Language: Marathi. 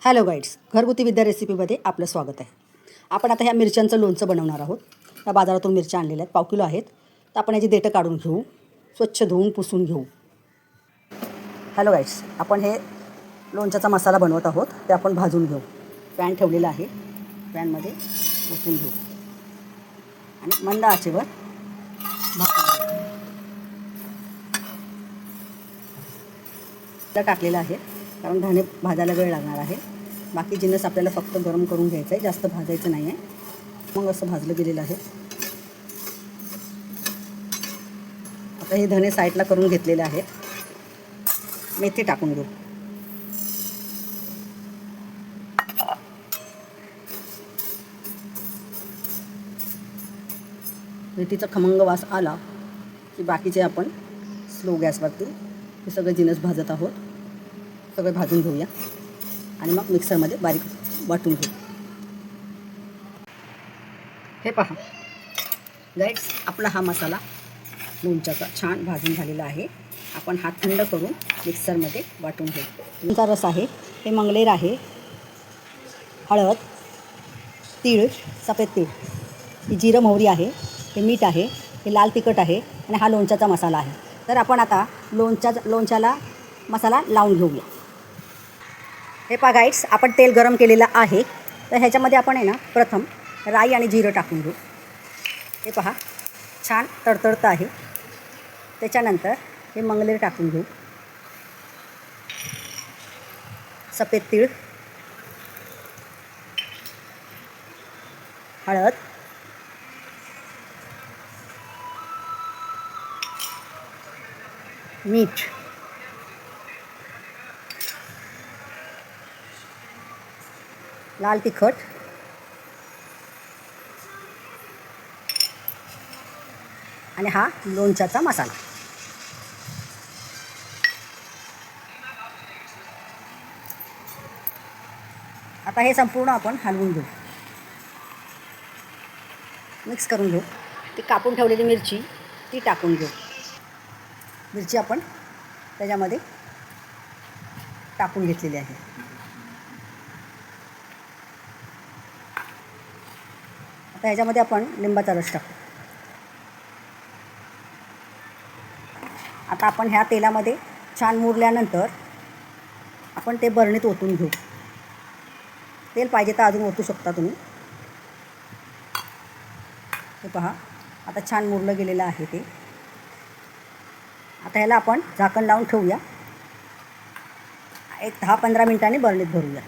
हॅलो गाईड्स, घरगुती विद्या रेसिपीमध्ये आपलं स्वागत आहे. आपण आता ह्या मिरच्यांचं लोणचं बनवणार आहोत. या बाजारातून मिरच्या आणलेल्या आहेत, 1 किलो आहेत. तर आपण याची देठं काढून घेऊ, स्वच्छ धुवून पुसून घेऊ. हॅलो गाईड्स, आपण हे लोणच्याचा मसाला बनवत आहोत. ते आपण भाजून घेऊ. पॅन ठेवलेला आहे, पॅनमध्ये ओतून घेऊ आणि मंद आचेवर टाकलेलं आहे, कारण धणे भाजायला वेळ लागणार आहे. बाकी जिन्नस आपल्याला फक्त गरम करून घ्यायचं आहे, जास्त भाजायचं नाही आहे. मग असं भाजलं गेलेलं आहे. आता हे धणे साईडला करून घेतलेले आहेत. मेथी टाकून घेऊ. मेथीचा खमंग वास आला की बाकीचे आपण स्लो गॅसवरती हे सगळे जिन्नस भाजत आहोत. सगळे भाजून घेऊया आणि मग मिक्सरमध्ये बारीक वाटून घेऊ. हे पहा गाईड्स, आपला हा मसाला लोणच्याचा छान भाजून झालेला आहे. आपण हा थंड करून मिक्सरमध्ये वाटून घेऊ. लोणचा रस आहे, हे मंगलेर आहे, हळद, तीळ, सफेद तीळ, ही जिरं मोहरी आहे, हे मीठ आहे, हे लाल तिखट आहे आणि हा लोणच्याचा मसाला आहे. तर आपण आता लोणच्याला मसाला लावून घेऊया. हे पहा गाईड्स, आपण तेल गरम केलेलं आहे. तर ह्याच्यामध्ये आपण आहे ना प्रथम राई आणि जिरं टाकून घेऊ. हे पहा छान तडतडतं आहे. त्याच्यानंतर हे मंगलेर टाकून घेऊ. सफेद तीळ, हळद, मीठ, लाल तिखट आणि हा लोणच्याचा मसाला. आता हे संपूर्ण आपण हलवून घेऊ, मिक्स करून घेऊ. ती कापून ठेवलेली मिरची ती टाकून घेऊ. मिरची आपण त्याच्यामध्ये टाकून घेतलेली आहे. आता ह्याच्यामध्ये आपण लिंबाचा रस टाकू. आता आपण ह्या तेलामध्ये छान मुरल्यानंतर आपण ते बरणीत ओतून घेऊ. तेल पाहिजे तर अजून ओतू शकता तुम्ही. हे पहा आता छान मुरलं गेलेलं आहे ते. आता ह्याला आपण झाकण लावून ठेवूया. एक 10-15 मिनिटांनी बरणीत भरूया.